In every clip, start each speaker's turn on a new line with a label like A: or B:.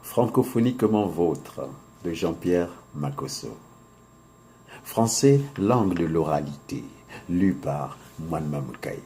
A: Francophoniquement vôtre de Jean-Pierre Makosso. Français, langue de l'oralité, lu par Moine Mamoukaï.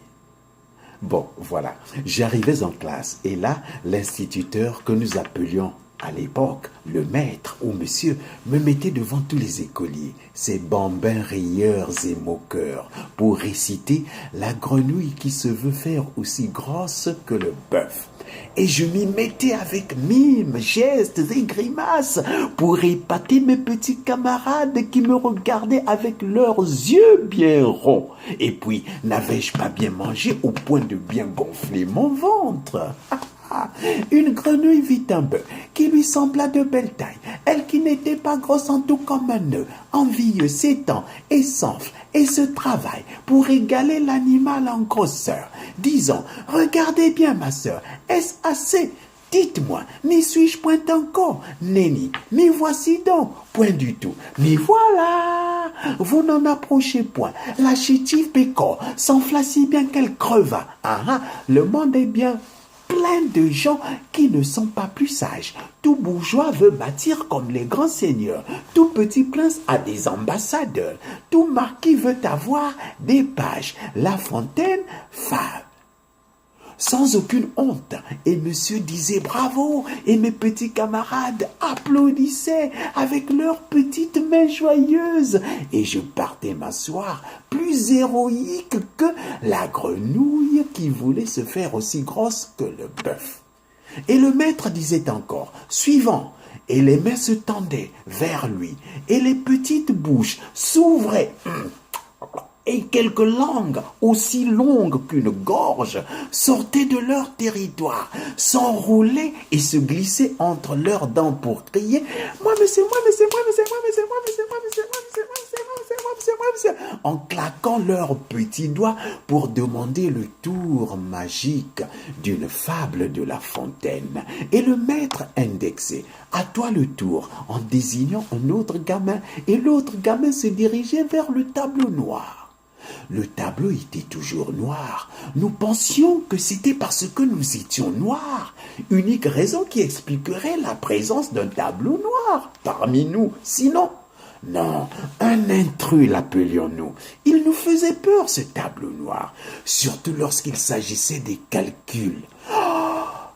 A: Bon, voilà, j'arrivais en classe et là, l'instituteur que nous appelions à l'époque le maître ou monsieur me mettait devant tous les écoliers, ces bambins rieurs et moqueurs, pour réciter la grenouille qui se veut faire aussi grosse que le bœuf. Et je m'y mettais avec mime, gestes et grimaces pour épater mes petits camarades qui me regardaient avec leurs yeux bien ronds. Et puis, n'avais-je pas bien mangé au point de bien gonfler mon ventre? Une grenouille vit un bœuf qui lui sembla de belle taille, elle qui n'était pas grosse en tout comme un nœud, envieux s'étend et s'enfle et se travaille pour égaler l'animal en grosseur. Disons, regardez bien ma sœur, est-ce assez? Dites-moi, n'y suis-je point encore? Nenni, m'y voici donc, point du tout. M'y voilà! Vous n'en approchez point. La chétive pécore s'enfla si bien qu'elle creva. Le monde est bien plein de gens qui ne sont pas plus sages. Tout bourgeois veut bâtir comme les grands seigneurs. Tout petit prince a des ambassadeurs. Tout marquis veut avoir des pages. La Fontaine fable. Sans aucune honte. Et monsieur disait bravo. Et mes petits camarades applaudissaient avec leurs petites mains joyeuses. Et je partais m'asseoir plus héroïque que la grenouille qui voulait se faire aussi grosse que le bœuf. Et le maître disait encore, suivant, et les mains se tendaient vers lui, et les petites bouches s'ouvraient, et quelques langues aussi longues qu'une gorge sortaient de leur territoire, s'enroulaient et se glissaient entre leurs dents pour crier « Moi, monsieur, moi, monsieur, moi, monsieur, moi, monsieur, moi, monsieur, moi, monsieur, moi, monsieur, moi, monsieur, moi, monsieur, moi, monsieur, moi, monsieur » en claquant leurs petits doigts pour demander le tour magique d'une fable de La Fontaine. Et le maître indexait « À toi le tour » en désignant un autre gamin, et l'autre gamin se dirigeait vers le tableau noir. Le tableau était toujours noir. Nous pensions que c'était parce que nous étions noirs. Unique raison qui expliquerait la présence d'un tableau noir parmi nous. Sinon, non, un intrus l'appelions-nous. Il nous faisait peur, ce tableau noir, surtout lorsqu'il s'agissait des calculs.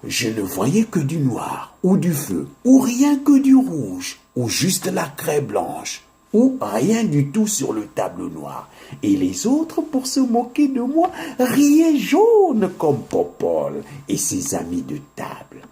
A: Je ne voyais que du noir, ou du feu, ou rien que du rouge, ou juste la craie blanche, ou rien du tout sur le tableau noir. Et les autres, pour se moquer de moi, riaient jaunes comme Popol et ses amis de table.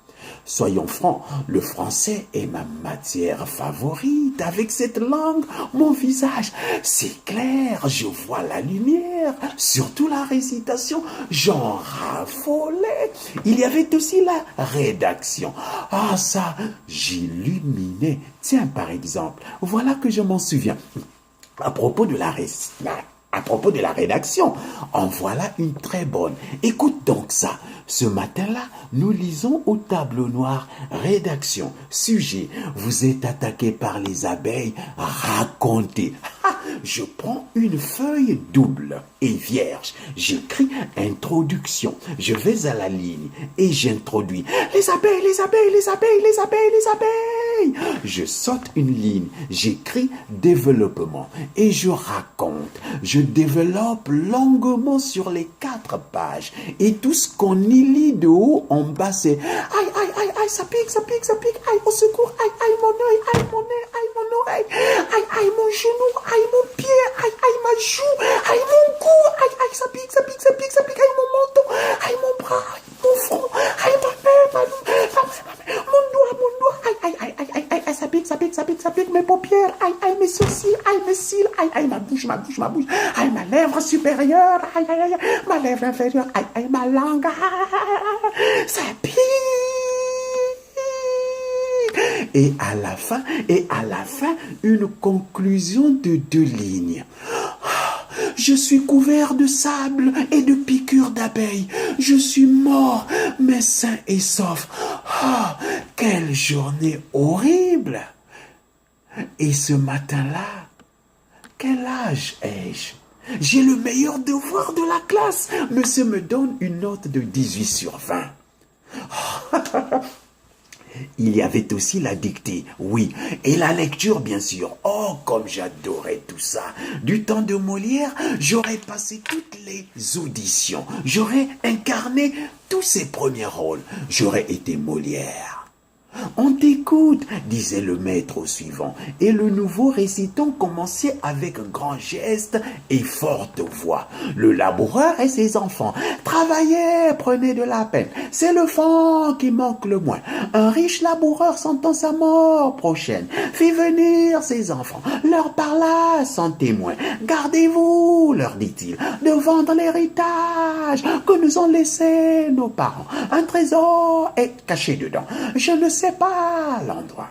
A: Soyons francs, le français est ma matière favorite. Avec cette langue, mon visage s'éclaire, je vois la lumière. Surtout la récitation, j'en raffolais. Il y avait aussi la rédaction. Ah ça, j'illuminais. Tiens, par exemple, voilà que je m'en souviens. À propos de la rédaction, en voilà une très bonne. Écoute donc ça. Ce matin-là, nous lisons au tableau noir, rédaction, sujet, vous êtes attaqué par les abeilles, racontez. Je prends une feuille double et vierge, j'écris introduction, je vais à la ligne et j'introduis les abeilles, les abeilles, les abeilles, les abeilles, les abeilles. Je saute une ligne, j'écris développement et je raconte, je développe longuement sur les 4 pages et tout ce qu'on y lit de haut en bas c'est aïe, aïe, aïe, aïe, ça pique, ça pique, ça pique, aïe, au secours, aïe, aïe, mon œil, aïe, mon nez, aïe, mon oreille, aïe, aïe, mon genou, aïe, mon pied, aïe, aïe, ma joue, aïe, mon cou, aïe, aïe, ça pique, ça pique, ça pique, ça pique, aïe, mon menton, aïe, mon bras, aïe, mon front, aïe, ma main, mon doigt, aïe, aïe, aïe, aïe, aïe, aïe, ça pique, ça pique, ça pique, ça pique, mes paupières, aïe, aïe, mes sourcils, aïe, mes cils, aïe, aïe, ma bouche, ma bouche, ma bouche, aïe, ma lèvre supérieure, aïe, aïe, aïe, ma lèvre inférieure, aïe, aïe, ma langue, aïe, ça pique. Et à la fin, une conclusion de 2 lignes. Je suis couvert de sable et de piqûres d'abeilles. Je suis mort, mais sain et sauf. Quelle journée horrible! Et ce matin-là, quel âge ai-je? J'ai le meilleur devoir de la classe. Monsieur me donne une note de 18/20. Il y avait aussi la dictée, oui, et la lecture, bien sûr. Oh, comme j'adorais tout ça. Du temps de Molière, j'aurais passé toutes les auditions. J'aurais incarné tous ses premiers rôles. J'aurais été Molière. On t'écoute, disait le maître au suivant, et le nouveau récitant commençait avec grand geste et forte voix. Le laboureur et ses enfants travaillaient, prenaient de la peine. C'est le fond qui manque le moins. Un riche laboureur sentant sa mort prochaine fit venir ses enfants, leur parla sans témoin. Gardez-vous, leur dit-il, de vendre l'héritage que nous ont laissé nos parents. Un trésor est caché dedans. Je ne sais pas l'endroit.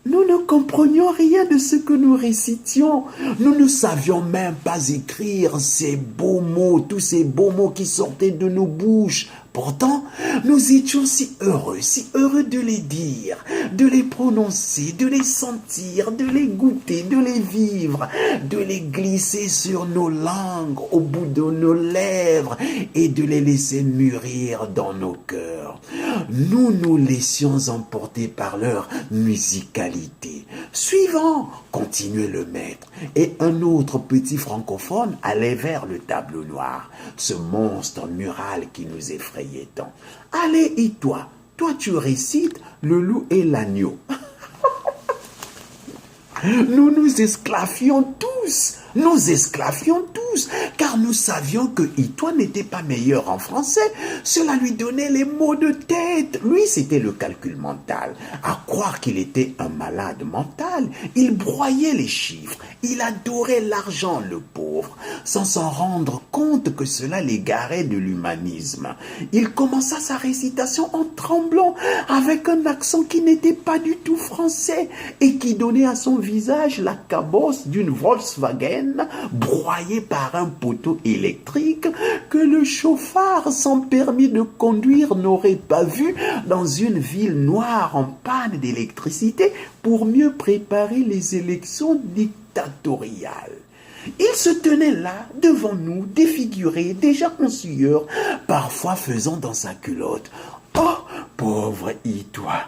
A: Nous ne comprenions rien de ce que nous récitions. Nous ne savions même pas écrire ces beaux mots, tous ces beaux mots qui sortaient de nos bouches. Pourtant, nous étions si heureux de les dire, de les prononcer, de les sentir, de les goûter, de les vivre, de les glisser sur nos langues, au bout de nos lèvres, et de les laisser mûrir dans nos cœurs. Nous nous laissions emporter par leur musicalité. Suivant, continuait le maître, et un autre petit francophone allait vers le tableau noir, ce monstre mural qui nous effrayait tant. Allez, et toi tu récites le loup et l'agneau. Nous nous esclavions tous, car nous savions que Itois n'était pas meilleur en français. Cela lui donnait les maux de tête. Lui, c'était le calcul mental. À croire qu'il était un malade mental, il broyait les chiffres. Il adorait l'argent, le pauvre, sans s'en rendre compte que cela l'égarait de l'humanisme. Il commença sa récitation en tremblant, avec un accent qui n'était pas du tout français et qui donnait à son visage la cabosse d'une Volkswagen broyée par un poteau électrique que le chauffard sans permis de conduire n'aurait pas vu dans une ville noire en panne d'électricité pour mieux préparer les élections dictatoriales. Il se tenait là, devant nous, défiguré, déjà en sueur, parfois faisant dans sa culotte. Oh, pauvre Itois,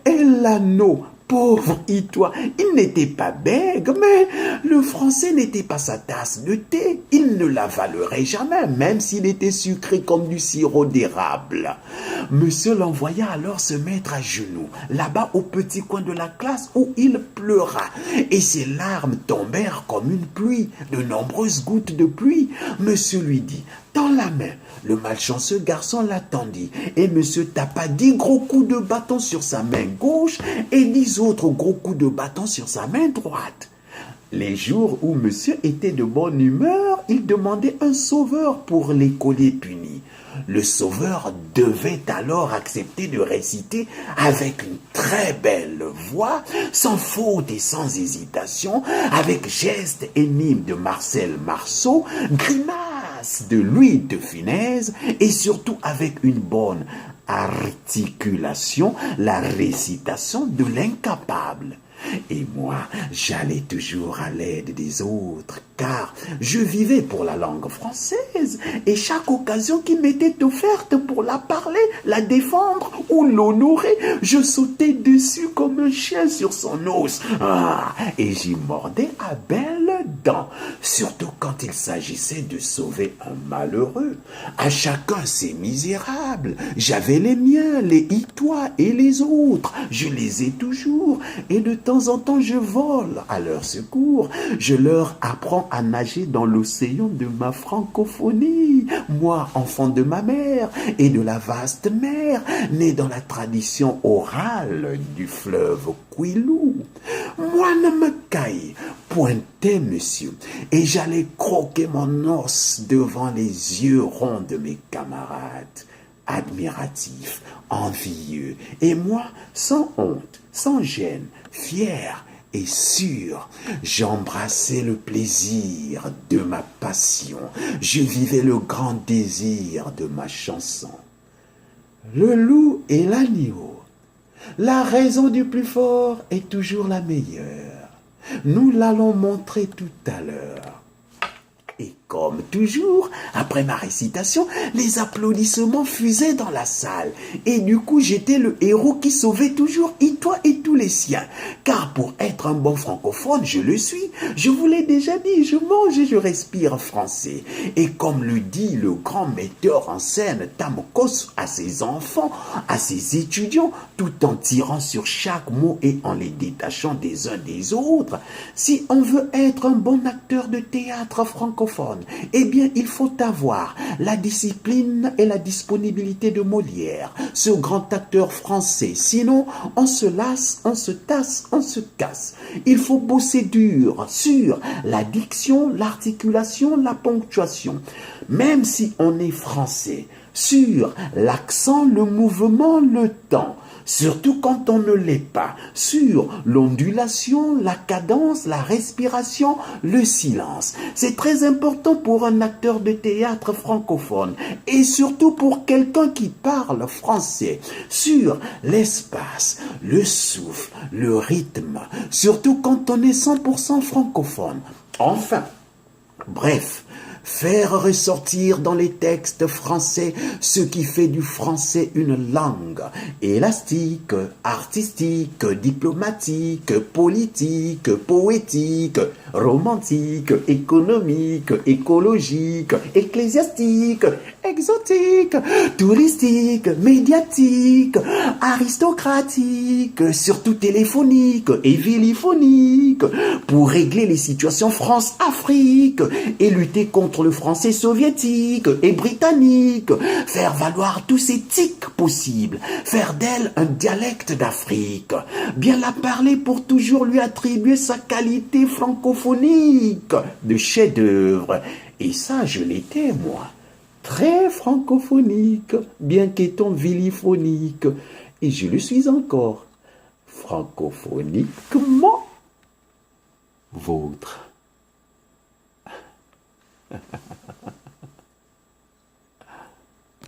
A: et l'anneau, pauvre Itois, il n'était pas bègue, mais le français n'était pas sa tasse de thé. Il ne l'avalerait jamais, même s'il était sucré comme du sirop d'érable. Monsieur l'envoya alors se mettre à genoux, là-bas au petit coin de la classe où il pleura, et ses larmes tombèrent comme une pluie, de nombreuses gouttes de pluie. Monsieur lui dit, tends la main. Le malchanceux garçon l'attendit, et monsieur tapa 10 gros coups de bâton sur sa main gauche et 10 autres gros coups de bâton sur sa main droite. Les jours où monsieur était de bonne humeur, il demandait un sauveur pour l'écolier puni. Le sauveur devait alors accepter de réciter avec une très belle voix, sans faute et sans hésitation, avec geste et mime de Marcel Marceau, grimace de Louis de Funès, et surtout avec une bonne articulation, la récitation de l'incapable. Et moi, j'allais toujours à l'aide des autres, car je vivais pour la langue française, et chaque occasion qui m'était offerte pour la parler, la défendre ou l'honorer, je sautais dessus comme un chien sur son os. Et j'y mordais à belles dents, surtout quand il s'agissait de sauver un malheureux. À chacun ses misérables, j'avais les miens, les Itois et les autres, je les ai toujours, et de temps en temps je vole à leur secours, je leur apprends à nager dans l'océan de ma francophonie, moi enfant de ma mère et de la vaste mer, né dans la tradition orale du fleuve Kouilou. Moi ne me caille, pointait monsieur, et j'allais croquer mon os devant les yeux ronds de mes camarades, admiratifs, envieux, et moi sans honte, sans gêne, fier et sûr, j'embrassais le plaisir de ma passion, je vivais le grand désir de ma chanson. Le loup et l'agneau, la raison du plus fort est toujours la meilleure. Nous l'allons montrer tout à l'heure. Et comme toujours, après ma récitation, les applaudissements fusaient dans la salle. Et du coup, j'étais le héros qui sauvait toujours et toi et tous les siens. Car pour être un bon francophone, je le suis. Je vous l'ai déjà dit, je mange et je respire français. Et comme le dit le grand metteur en scène Tamokos à ses enfants, à ses étudiants, tout en tirant sur chaque mot et en les détachant des uns des autres, si on veut être un bon acteur de théâtre francophone, eh bien il faut avoir la discipline et la disponibilité de Molière, ce grand acteur français. Sinon, on se lasse, on se tasse, on se casse. Il faut bosser dur sur la diction, l'articulation, la ponctuation. Même si on est français, sur l'accent, le mouvement, le temps. Surtout quand on ne l'est pas, sur l'ondulation, la cadence, la respiration, le silence. C'est très important pour un acteur de théâtre francophone et surtout pour quelqu'un qui parle français, sur l'espace, le souffle, le rythme, surtout quand on est 100% francophone. Enfin, bref, faire ressortir dans les textes français ce qui fait du français une langue élastique, artistique, diplomatique, politique, poétique, romantique, économique, écologique, ecclésiastique, exotique, touristique, médiatique, aristocratique, surtout téléphonique et villiphonique, pour régler les situations France-Afrique et lutter contre le français soviétique et britannique, faire valoir tous ces tics possibles, faire d'elle un dialecte d'Afrique, bien la parler pour toujours lui attribuer sa qualité francophonique de chef-d'œuvre. Et ça, je l'étais, moi. Très francophonique, bien qu'étant villiphonique. Et je le suis encore. Francophoniquement vôtre.